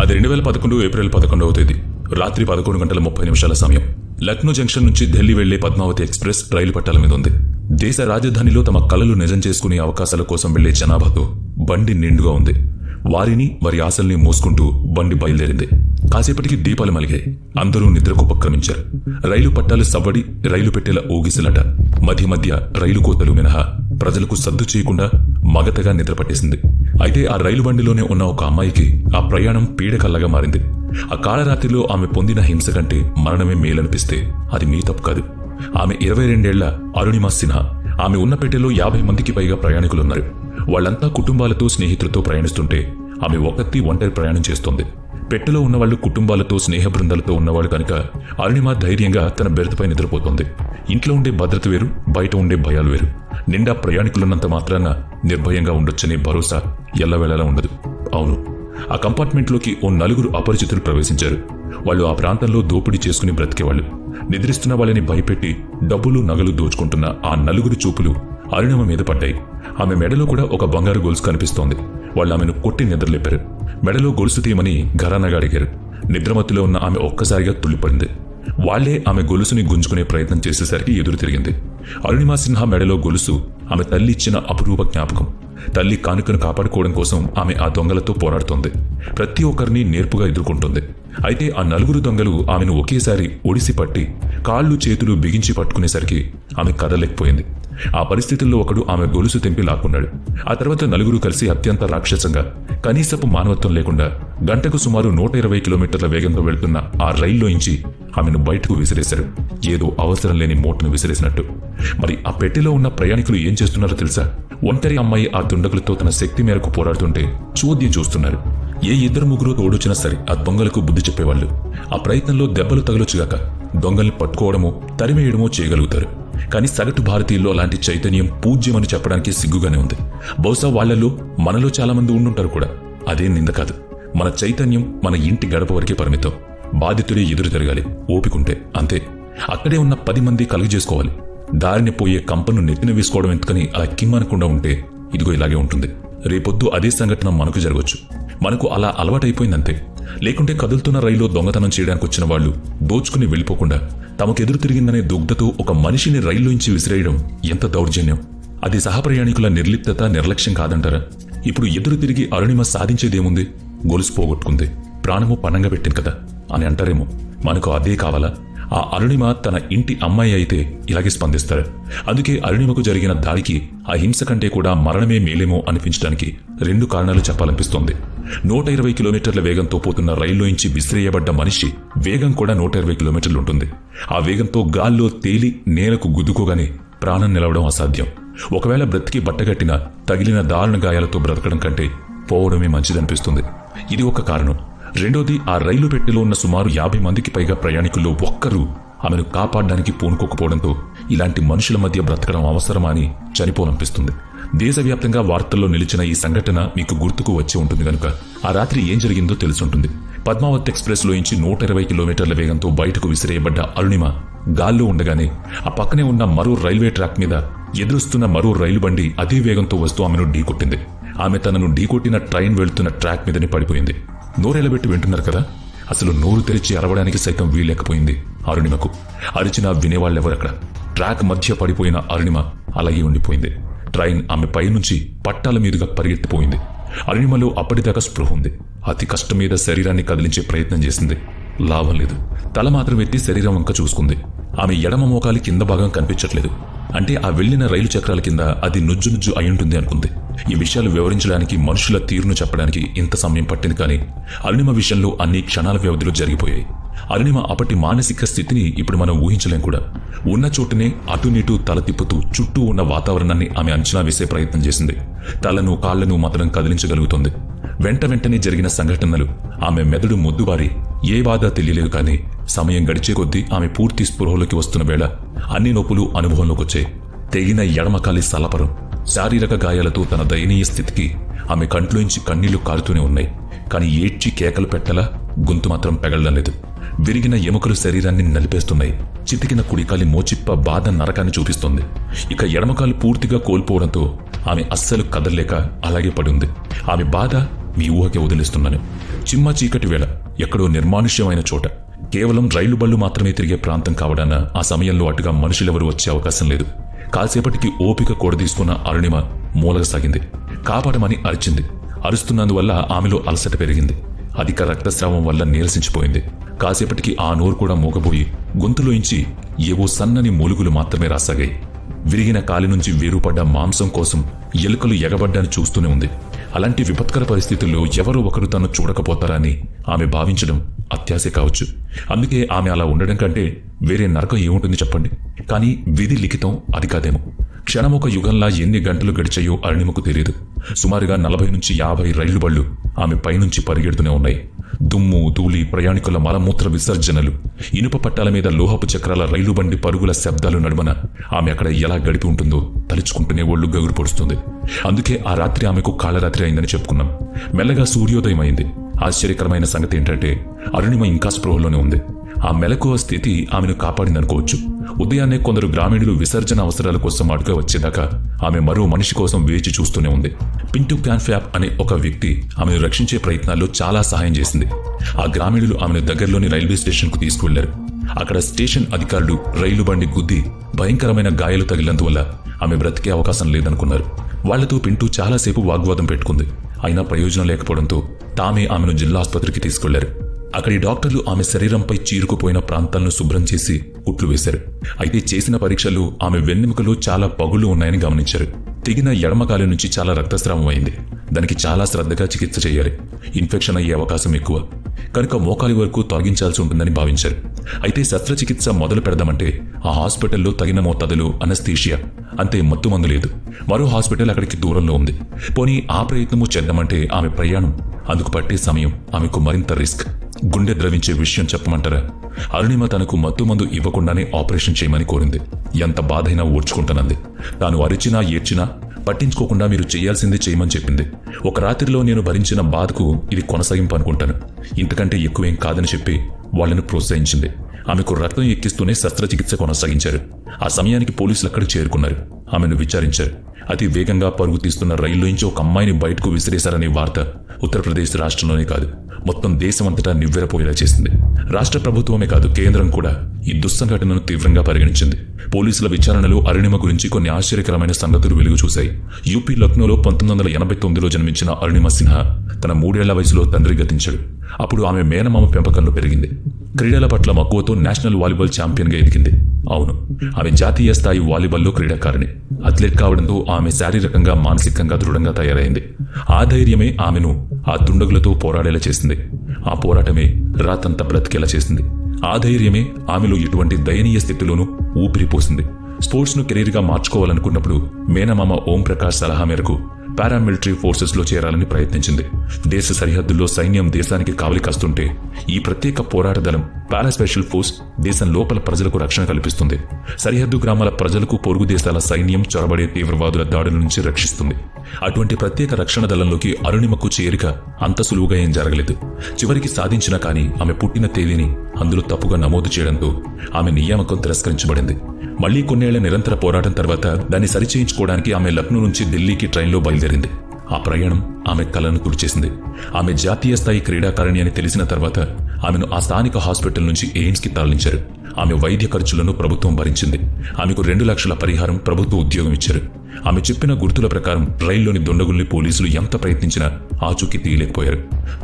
అది 2011 ఏప్రిల్ 11వ తేదీ రాత్రి 11:30 సమయం. లక్నో జంక్షన్ నుంచి ఢిల్లీ వెళ్లే పద్మావతి ఎక్స్ప్రెస్ రైలు పట్టాల మీద ఉంది. దేశ రాజధానిలో తమ కలలు నిజం చేసుకునే అవకాశాల కోసం వెళ్లే జనాభాతో బండి నిండుగా ఉంది. వారిని వారి ఆశల్ని మోసుకుంటూ బండి బయలుదేరింది. కాసేపటికి దీపాలు మలిగాయి. అందరూ నిద్రకు ఉపక్రమించారు. రైలు పట్టాలు సవ్వడి, రైలు పెట్టెల ఊగిసలాట, మధ్య మధ్య రైలు కోతలు మినహా ప్రజలకు సద్దు చేయకుండా మగతగా నిద్రపట్టేసింది. అయితే ఆ రైలు బండిలోనే ఉన్న ఒక అమ్మాయికి ఆ ప్రయాణం పీడకల్లగా మారింది. ఆ కాళరాత్రిలో ఆమె పొందిన హింస కంటే మరణమే మేలనిపిస్తే అది మీ తప్పు కాదు. ఆమె 22 ఏళ్ల అరుణిమా సిన్హా. ఆమె ఉన్న పెట్టెలో 50 మందికి పైగా ప్రయాణికులున్నారు. వాళ్లంతా కుటుంబాలతో, స్నేహితులతో ప్రయాణిస్తుంటే ఆమె ఒంటరి ప్రయాణం చేస్తోంది. పెట్టెలో ఉన్నవాళ్లు కుటుంబాలతో, స్నేహ బృందాలతో ఉన్నవాళ్ళు కనుక అరుణిమా ధైర్యంగా తన బెర్త్పై నిద్రపోతోంది. ఇంట్లో ఉండే భద్రత వేరు, బయట ఉండే భయాలు వేరు. నిండా ప్రయాణికులున్నంత మాత్రాన నిర్భయంగా ఉండొచ్చనే భరోసా ఎల్లవేళలా ఉండదు. అవును, ఆ కంపార్ట్మెంట్లోకి ఓ 4 అపరిచితులు ప్రవేశించారు. వాళ్ళు ఆ ప్రాంతంలో దోపిడీ చేసుకుని బ్రతికేవాళ్లు. నిద్రిస్తున్న వాళ్ళని భయపెట్టి డబ్బులు, నగలు దోచుకుంటున్న ఆ 4 చూపులు అరుణిమ మీద పడ్డాయి. ఆమె మెడలో కూడా ఒక బంగారు గొలుసు కనిపిస్తోంది. వాళ్ళు ఆమెను కొట్టి నిద్రలేపారు. మెడలో గొలుసు తీయమని ఘరానాగా అడిగారు. నిద్రమత్తులో ఉన్న ఆమె ఒక్కసారిగా తుళ్ళిపడింది. వాళ్లే ఆమె గొలుసుని గుంజుకునే ప్రయత్నం చేసేసరికి ఎదురు తిరిగింది. అరుణిమా సిన్హా మెడలో గొలుసు ఆమె తల్లి ఇచ్చిన అపురూప జ్ఞాపకం. తల్లి కానుకను కాపాడుకోవడం కోసం ఆమె ఆ దొంగలతో పోరాడుతోంది. ప్రతి ఒక్కరిని నేర్పుగా ఎదుర్కొంటుంది. అయితే ఆ 4 దొంగలు ఆమెను ఒకేసారి ఒడిసి పట్టి కాళ్ళు, చేతులు బిగించి పట్టుకునేసరికి ఆమె కదలేకపోయింది. ఆ పరిస్థితుల్లో ఒకడు ఆమె గొలుసు తెంపి లాక్కున్నాడు. ఆ తర్వాత 4 కలిసి అత్యంత రాక్షసంగా, కనీసపు మానవత్వం లేకుండా గంటకు సుమారు 120 కిలోమీటర్ల వేగంతో వెళ్తున్న ఆ రైల్లోంచి ఆమెను బయటకు విసిరేశారు. ఏదో అవసరం లేని మోటును విసిరేసినట్టు. మరి ఆ పెట్టెలో ఉన్న ప్రయాణికులు ఏం చేస్తున్నారో తెలుసా? ఒంటరి అమ్మాయి ఆ దుండగులతో తన శక్తి మేరకు పోరాడుతుంటే చూద్యం చూస్తున్నారు. ఏ 2-3 తోడొచ్చినా సరే ఆ దొంగలకు బుద్ధి చెప్పేవాళ్లు. ఆ ప్రయత్నంలో దెబ్బలు తగలొచ్చుగాక దొంగల్ని పట్టుకోవడమో, తరిమేయడమో చేయగలుగుతారు. కానీ సగటు భారతీయుల్లో అలాంటి చైతన్యం పూజ్యమని చెప్పడానికి సిగ్గుగానే ఉంది. బహుశా వాళ్లలో మనలో చాలా మంది ఉండుంటారు కూడా. అదేం నింద కాదు. మన చైతన్యం మన ఇంటి గడప వరకే పరిమితం. బాధితుడే ఎదురు తిరగాలి, ఓపికంటే అంతే. అక్కడే ఉన్న 10 మంది కలుగజేసుకోవాలి. దారిని పోయే కంపను నెత్తిన వేసుకోవడం ఎందుకని అలా కిమ్మనకుండా ఉంటే ఇదిగో ఇలాగే ఉంటుంది. రేపొద్దు అదే సంఘటన మనకు జరగవచ్చు. మనకు అలా అలవాటైపోయిందంతే. లేకుంటే కదులుతున్న రైల్లో దొంగతనం చేయడానికి వచ్చిన వాళ్లు దోచుకుని వెళ్ళిపోకుండా తమకెదురు తిరిగిందనే దుగ్ధతో ఒక మనిషిని రైల్లోంచి విసిరేయడం ఎంత దౌర్జన్యం! అది సహప్రయాణికుల నిర్లిప్తత, నిర్లక్ష్యం కాదంటారా? ఇప్పుడు ఎదురు తిరిగి అరుణిమ సాధించేదేముంది? గొలుసు పోగొట్టుకుంది, ప్రాణము పణంగా పెట్టింది కదా అని అంటారేమో. మనకు అదే కావాలా? ఆ అరుణిమ తన ఇంటి అమ్మాయి అయితే ఇలాగే స్పందిస్తారు. అందుకే అరుణిమకు జరిగిన దాడికి ఆ హింస కంటే కూడా మరణమే మేలేమో అనిపించడానికి 2 కారణాలు చెప్పాలనిపిస్తోంది. 120 కిలోమీటర్ల వేగంతో పోతున్న రైల్లోంచి విసిరేయబడ్డ మనిషి వేగం కూడా 120 కిలోమీటర్లు ఉంటుంది. ఆ వేగంతో గాల్లో తేలి నేలకు గుద్దుకోగానే ప్రాణం నిలవడం అసాధ్యం. ఒకవేళ బ్రతికి బట్టగట్టిన తగిలిన దారుణ గాయాలతో బ్రతకడం కంటే పోవడమే మంచిదనిపిస్తుంది. ఇది ఒక కారణం. రెండోది, ఆ రైలు పెట్టెలో ఉన్న సుమారు 50 మందికి పైగా ప్రయాణికుల్లో ఒక్కరూ ఆమెను కాపాడడానికి పూనుకోకపోవడంతో ఇలాంటి మనుషుల మధ్య బ్రతకడం అవసరమా అని చనిపోననిపిస్తుంది. దేశవ్యాప్తంగా వార్తల్లో నిలిచిన ఈ సంఘటన మీకు గుర్తుకు వచ్చి ఉంటుంది కనుక ఆ రాత్రి ఏం జరిగిందో తెలుసుంటుంది. పద్మావతి ఎక్స్ప్రెస్ లోంచి 120 కిలోమీటర్ల వేగంతో బయటకు విసిరేయబడ్డ అరుణిమ గాల్లో ఉండగానే ఆ పక్కనే ఉన్న మరో రైల్వే ట్రాక్ మీద ఎదురుస్తున్న మరో రైలు బండి అదే వేగంతో వస్తూ ఆమెను ఢీకొట్టింది. ఆమె తనను ఢీకొట్టిన ట్రైన్ వెళ్తున్న ట్రాక్ మీదనే పడిపోయింది. నోరెలబెట్టి వింటున్నారు కదా? అసలు నోరు తెరిచి అరవడానికి సైతం వీల్లేకపోయింది అరుణిమకు. అరిచినా వినేవాళ్లెవరక్కడ? ట్రాక్ మధ్య పడిపోయిన అరుణిమ అలాగే ఉండిపోయింది. ట్రైన్ ఆమె పైనుంచి పట్టాల మీదుగా పరిగెత్తిపోయింది. అరుణిమలో అప్పటిదాకా స్పృహ ఉంది. అతి కష్టం మీద శరీరాన్ని కదిలించే ప్రయత్నం చేసింది. లాభం లేదు. తల మాత్రం ఎత్తి శరీరం వంక చూసుకుంది. ఆమె ఎడమ మోకాలి కింద భాగం కనిపించట్లేదు. అంటే ఆ వెళ్లిన రైలు చక్రాల కింద అది నుజ్జు నుజ్జు అయ్యుంటుంది అనుకుంది. ఈ విషయాలు వివరించడానికి, మనుషుల తీరును చెప్పడానికి ఇంత సమయం పట్టింది. కానీ అరుణిమ విషయంలో అన్ని క్షణాల వ్యవధిలో జరిగిపోయాయి. అరుణిమ అప్పటి మానసిక స్థితిని ఇప్పుడు మనం ఊహించలేం కూడా. ఉన్న చోటునే అటునిటూ తల తిప్పుతూ చుట్టూ ఉన్న వాతావరణాన్ని ఆమె అంచనా వేసే ప్రయత్నం చేసింది. తలను, కాళ్లను మాత్రం కదిలించగలుగుతుంది. వెంటనే జరిగిన సంఘటనలు ఆమె మెదడు మొద్దుబారి ఏ బాధ తెలియలేదు. కానీ సమయం గడిచే కొద్దీ ఆమె పూర్తి స్పృహలోకి వస్తున్న వేళ అన్ని నొప్పులు అనుభవంలోకి వచ్చాయి. తెగిన ఎడమకాలి సలపరం, శారీరక గాయాలతో తన దయనీయ స్థితికి ఆమె కంట్లోంచి కన్నీళ్లు కారుతూనే ఉన్నాయి. కానీ ఏడ్చి కేకలు పెట్టలా గొంతు మాత్రం పెగళ్డం లేదు. విరిగిన ఎముకలు శరీరాన్ని నలిపేస్తున్నాయి. చితికిన కుడికాలి మోచిప్ప బాధ నరకాన్ని చూపిస్తోంది. ఇక ఎడమకాలు పూర్తిగా కోల్పోవడంతో ఆమె అస్సలు కదలలేక అలాగే పడి ఉంది. ఆమె బాధ మీ ఊహకే వదిలేస్తున్నాను. చిమ్మ చీకటి వేళ ఎక్కడో నిర్మానుష్యమైన చోట కేవలం రైలు బళ్ళు మాత్రమే తిరిగే ప్రాంతం కావడాన ఆ సమయంలో అటుగా మనుషులెవరూ వచ్చే అవకాశం లేదు. కాసేపటికి ఓపిక కూడదీసుకున్న అరుణిమ మూలగసాగింది. కాపాడమని అరిచింది. అరుస్తున్నందువల్ల ఆమెలో అలసట పెరిగింది. అధిక రక్తస్రావం వల్ల నీరసించిపోయింది. కాసేపటికి ఆ నోరు కూడా మూగబోయి గొంతులోంచి ఏవో సన్నని మూలుగులు మాత్రమే రాసాగాయి. విరిగిన కాలి నుంచి వేరుపడ్డ మాంసం కోసం ఎలుకలు ఎగబడ్డాన్ని చూస్తూనే ఉంది. అలాంటి విపత్కర పరిస్థితుల్లో ఎవరో ఒకరు తను చూడకపోతారని ఆమె భావించడం అత్యాశే కావచ్చు. అందుకే ఆమె అలా ఉండడం కంటే వేరే నరకం ఏముంటుంది చెప్పండి. కానీ విధి లిఖితం అది కాదేమో. క్షణమొక యుగంలా ఎన్ని గంటలు గడిచాయో అరుణిమకు తెలియదు. సుమారుగా 40 నుంచి 50 రైలు బళ్లు ఆమె పైనుంచి పరిగెడుతూనే ఉన్నాయి. దుమ్ము, ధూళి, ప్రయాణికుల మలమూత్ర విసర్జనలు, ఇనుప పట్టాల మీద లోహపు చక్రాల రైలు బండి పరుగుల శబ్దాలు నడుమన ఆమె అక్కడ ఎలా గడిపి ఉంటుందో తలుచుకుంటూనే ఒళ్ళు గగురు పొడుస్తుంది. అందుకే ఆ రాత్రి ఆమెకు కాళ్ళరాత్రి అయిందని చెప్పుకున్నాం. మెల్లగా సూర్యోదయం అయింది. ఆశ్చర్యకరమైన సంగతి ఏంటంటే అరుణిమ ఇంకా స్పృహలోనే ఉంది. ఆ మెలకువ స్థితి ఆమెను కాపాడిందనుకోవచ్చు. ఉదయాన్నే కొందరు గ్రామీణులు విసర్జన అవసరాల కోసం అడుగా వచ్చేదాకా ఆమె మరో మనిషి కోసం వేచి చూస్తూనే ఉంది. పింటూ క్యాన్ఫ్యాప్ అనే ఒక వ్యక్తి ఆమెను రక్షించే ప్రయత్నాల్లో చాలా సహాయం చేసింది. ఆ గ్రామీణులు ఆమెను దగ్గరలోని రైల్వే స్టేషన్కు తీసుకువెళ్లారు. అక్కడ స్టేషన్ అధికారులు రైలు బండి గుద్ది భయంకరమైన గాయాలు తగిలినందువల్ల ఆమె బ్రతికే అవకాశం లేదనుకున్నారు. వాళ్లతో పింటూ చాలాసేపు వాగ్వాదం పెట్టుకుంది. అయినా ప్రయోజనం లేకపోవడంతో తామే ఆమెను జిల్లా ఆసుపత్రికి తీసుకెళ్లారు. అక్కడి డాక్టర్లు ఆమె శరీరంపై చీరుకుపోయిన ప్రాంతాలను శుభ్రం చేసి కుట్లు వేశారు. అయితే చేసిన పరీక్షలు ఆమె వెన్నెముకలో చాలా పగుళ్లు ఉన్నాయని గమనించారు. తెగిన ఎడమకాలి నుంచి చాలా రక్తస్రావం అయింది. దానికి చాలా శ్రద్ధగా చికిత్స చేయాలి. ఇన్ఫెక్షన్ అయ్యే అవకాశం ఎక్కువ కనుక మోకాలి వరకు తొలగించాల్సి ఉంటుందని భావించారు. అయితే శస్త్రచికిత్స మొదలు పెడదామంటే ఆ హాస్పిటల్లో తగిన మోతాదులో అనస్థీషియా, అంతే మత్తుమందు లేదు. మరో హాస్పిటల్ అక్కడికి దూరంలో ఉంది. పోనీ ఆ ప్రయత్నము చేద్దామంటే ఆమె ప్రయాణం, అందుకు పట్టే సమయం ఆమెకు మరింత రిస్క్. గుండె ద్రవించే విషయం చెప్పమంటారా? అరుణిమ తనకు మత్తుమందు ఇవ్వకుండానే ఆపరేషన్ చేయమని కోరింది. ఎంత బాధైనా ఓర్చుకుంటానంది. తాను అరిచినా ఏడ్చినా పట్టించుకోకుండా మీరు చేయాల్సిందే చేయమని చెప్పింది. ఒక రాత్రిలో నేను భరించిన బాధకు ఇది కొనసాగింపు అనుకుంటాను. ఇంతకంటే ఎక్కువేం కాదని చెప్పి వాళ్లను ప్రోత్సహించింది. ఆమెకు రక్తం ఎక్కిస్తూనే శస్త్రచికిత్స కొనసాగించారు. ఆ సమయానికి పోలీసులు అక్కడికి చేరుకున్నారు. ఆమెను విచారించారు. అతి వేగంగా పరుగు తీస్తున్న రైల్లోంచి ఒక అమ్మాయిని బయటకు విసిరేశారనే వార్త ఉత్తరప్రదేశ్ రాష్ట్రంలోనే కాదు, మొత్తం దేశమంతటా నివ్వెరపోయేలా చేసింది. రాష్ట్ర ప్రభుత్వమే కాదు, కేంద్రం కూడా ఈ దుస్సంఘటనను తీవ్రంగా పరిగణించింది. పోలీసుల విచారణలో అరుణిమ గురించి కొన్ని ఆశ్చర్యకరమైన సంగతులు వెలుగు చూశాయి. యూపీ లక్నోలో 1989లో జన్మించిన అరుణిమ సిన్హా తన 3 ఏళ్ల వయసులో తండ్రి గతించాడు. అప్పుడు ఆమె మేనమామ పెంపకంలో పెరిగింది. క్రీడల పట్ల మక్కువతో నేషనల్ వాలీబాల్ ఛాంపియన్గా ఎదిగింది. అవును, ఆమె జాతీయ స్థాయి వాలీబాల్లో క్రీడాకారిణి. అథ్లెట్ కావడంతో ఆమె శారీరకంగా మానసికంగా దృఢంగా తయారైంది. ఆ ధైర్యమే ఆమెను ఆ దుండగులతో పోరాడేలా చేసింది. ఆ పోరాటమే రాతంతా బ్రతికేలా చేసింది. ఆ ధైర్యమే ఆమెలో ఎటువంటి దయనీయ స్థితిలోనూ ఊపిరిపోసింది. స్పోర్ట్స్ను కెరీర్గా మార్చుకోవాలనుకున్నప్పుడు మేనమామ ఓం ప్రకాష్ సలహా మేరకు పారామిలిటరీ ఫోర్సెస్లో చేరాలని ప్రయత్నించింది. దేశ సరిహద్దుల్లో సైన్యం దేశానికి కావలి కాస్తుంటే ఈ ప్రత్యేక పోరాట దళం పారాస్పెషల్ ఫోర్స్ దేశం లోపల ప్రజలకు రక్షణ కల్పిస్తుంది. సరిహద్దు గ్రామాల ప్రజలకు పొరుగు దేశాల సైన్యం చొరబడే తీవ్రవాదుల దాడుల నుంచి రక్షిస్తుంది. అటువంటి ప్రత్యేక రక్షణ దళంలోకి అరుణిమకు చేరిక అంత సులువుగా ఏం జరగలేదు. చివరికి సాధించినా కానీ ఆమె పుట్టిన తేదీని అందులో తప్పుగా నమోదు చేయడంతో ఆమె నియామకం తిరస్కరించబడింది. మళ్లీ కొన్నేళ్ల నిరంతర పోరాటం తర్వాత దాన్ని సరిచేయించుకోవడానికి ఆమె లక్నో నుంచి ఢిల్లీకి ట్రైన్లో బయలుదేరింది. ఆ ప్రయాణం ఆమె కలను తుడిచేసింది. ఆమె జాతీయ స్థాయి క్రీడాకారిణి అని తెలిసిన తర్వాత ఆమెను ఆ స్థానిక హాస్పిటల్ నుంచి ఎయిమ్స్కి తరలించారు. ఆమె వైద్య ఖర్చులను ప్రభుత్వం భరించింది. ఆమెకు 2 లక్షల పరిహారం, ప్రభుత్వ ఉద్యోగం ఇచ్చారు. ఆమె చెప్పిన గుర్తుల ప్రకారం రైల్లోని దుండగుల్ని పోలీసులు ఎంత ప్రయత్నించినా ఆచూకీ తీయలేకపోయారు.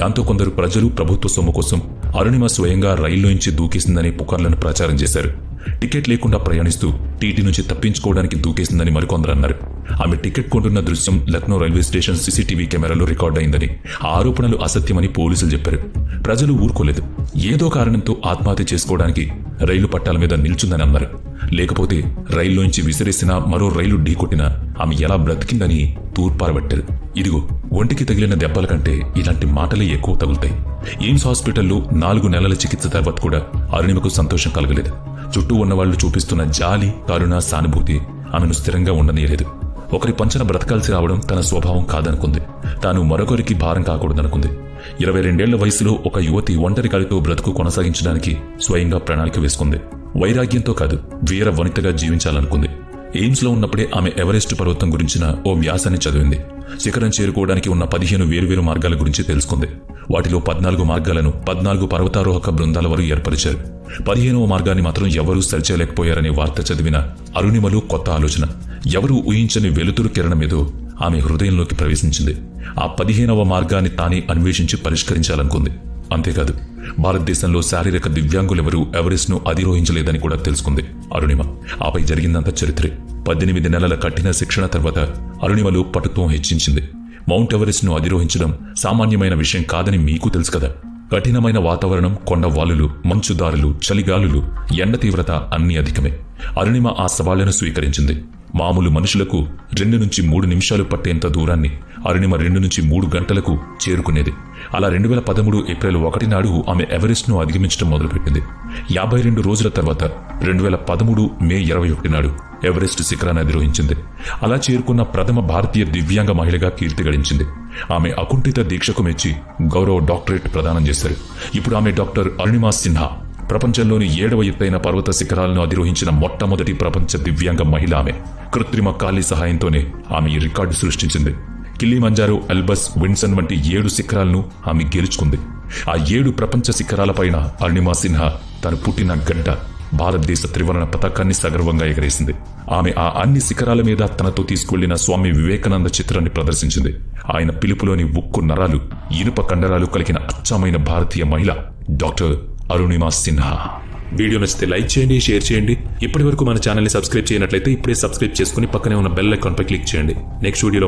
దాంతో కొందరు ప్రజలు ప్రభుత్వ సొమ్ము కోసం అరుణిమ స్వయంగా రైల్లోంచి దూకేసిందనే పుకార్లను ప్రచారం చేశారు. టికెట్ లేకుండా ప్రయాణిస్తూ టీటీ నుంచి తప్పించుకోవడానికి దూకేసిందని మరికొందరు అన్నారు. ఆమె టికెట్ కొంటున్న దృశ్యం లక్నో రైల్వే స్టేషన్ సీసీటీవీ కెమెరాలో రికార్డ్ అయిందని, ఆ ఆరోపణలు అసత్యమని పోలీసులు చెప్పారు. ప్రజలు ఊరుకోలేదు. ఏదో కారణంతో ఆత్మహత్య చేసుకోవడానికి రైలు పట్టాల మీద నిల్చుందని అన్నారు. లేకపోతే రైల్లోంచి విసిరేసినా మరో రైలు ఢీకొట్టినా ఆమె ఎలా బ్రతికిందని తూర్పారబట్టారు. ఇదిగో, ఒంటికి తగిలిన దెబ్బల కంటే ఇలాంటి మాటలే ఎక్కువ తగులుతాయి. ఎయిమ్స్ హాస్పిటల్లో 4 నెలల చికిత్స తర్వాత కూడా అరుణిమకు సంతోషం కలగలేదు. చుట్టూ ఉన్నవాళ్లు చూపిస్తున్న జాలి, కరుణ, సానుభూతి ఆమెను స్థిరంగా ఉండనీయలేదు. ఒకరి పంచన బ్రతకాల్సి రావడం తన స్వభావం కాదనుకుంది. తాను మరొకరికి భారం కాకూడదనుకుంది. 22 ఏళ్ల వయసులో ఒక యువతి ఒంటరి కాలితో బ్రతుకు కొనసాగించడానికి స్వయంగా ప్రణాళిక వేసుకుంది. వైరాగ్యంతో కాదు, వీర వనితగా జీవించాలనుకుంది. ఎయిమ్స్లో ఉన్నప్పుడే ఆమె ఎవరెస్ట్ పర్వతం గురించిన ఓ వ్యాసాన్ని చదివింది. శిఖరం చేరుకోవడానికి ఉన్న 15 వేర్వేరు మార్గాల గురించి తెలుసుకుంది. వాటిలో 14 మార్గాలను 14 పర్వతారోహక బృందాల వారు ఏర్పరిచారు. 15వ మార్గాన్ని మాత్రం ఎవరూ సరిచేయలేకపోయారనే వార్త చదివిన అరుణిమలో కొత్త ఆలోచన, ఎవరూ ఊహించని వెలుతురు కిరణమేదో ఆమె హృదయంలోకి ప్రవేశించింది. ఆ 15వ మార్గాన్ని తానే అన్వేషించి పరిష్కరించాలనుకుంది. అంతేకాదు, భారతదేశంలో శారీరక దివ్యాంగులెవరూ ఎవరెస్ట్ను అధిరోహించలేదని కూడా తెలుసుకుంది అరుణిమ. ఆపై జరిగిందంతా చరిత్రే. 18 నెలల కఠిన శిక్షణ తర్వాత అరుణిమలో పటుత్వం హెచ్చించింది. మౌంట్ ఎవరెస్ట్ను అధిరోహించడం సామాన్యమైన విషయం కాదని మీకు తెలుసు కదా. కఠినమైన వాతావరణం, కొండవాలులు, మంచుదారులు, చలిగాలులు, ఎండ తీవ్రత అన్నీ అధికమే. అరుణిమ ఆ సవాళ్లను స్వీకరించింది. మామూలు మనుషులకు 2 నుంచి 3 నిమిషాలు పట్టేంత దూరాన్ని అరుణిమ 2 నుంచి 3 గంటలకు చేరుకునేది. అలా 2013 ఏప్రిల్ 1 నాడు ఆమె ఎవరెస్ట్ను అధిగమించడం మొదలుపెట్టింది. 52 రోజుల తర్వాత 2013 మే 21 నాడు ఎవరెస్ట్ శిఖరాన్ని అధిరోహించింది. అలా చేరుకున్న ప్రథమ భారతీయ దివ్యాంగ మహిళగా కీర్తి గడించింది. ఆమె అకుంఠిత దీక్షకు మెచ్చి గౌరవ డాక్టరేట్ ప్రదానం చేశారు. ఇప్పుడు ఆమె డాక్టర్ అరుణిమా సిన్హా. ప్రపంచంలోని 7వ ఎత్తైన పర్వత శిఖరాలను అధిరోహించిన మొట్టమొదటి ప్రపంచ దివ్యాంగ మహిళ ఆమె. కృత్రిమ కాలి సహాయంతోనే ఆమె ఈ రికార్డు సృష్టించింది. కిలిమంజారో, ఎల్బస్, విన్సన్ వంటి 7 శిఖరాలను ఆమె గెలుచుకుంది. ఆ 7 ప్రపంచ శిఖరాలపైన అరుణిమా సిన్హా తను పుట్టిన గడ్డ భారతదేశ త్రివర్ణ పతాకాన్ని సగర్వంగా ఎగరేసింది. ఆమె ఆ అన్ని శిఖరాల మీద తనతో తీసుకెళ్లిన స్వామి వివేకానంద చిత్రాన్ని ప్రదర్శించింది. ఆయన పిలుపులోని ఉక్కు నరాలు, ఇనుప కండరాలు కలిగిన అచ్చమైన భారతీయ మహిళ డాక్టర్ అరుణిమా సిన్హా. వీడియో నచ్చితే లైక్ చేయండి, షేర్ చేయండి. ఇప్పటి వరకు మన ఛానల్ని సబ్స్క్రైబ్ చేయనట్లయితే ఇప్పుడే సబ్స్క్రైబ్ చేసుకుని పక్కనే ఉన్న బెల్ ఐకాన్ పై క్లిక్ చేయండి. నెక్స్ట్ వీడియోలో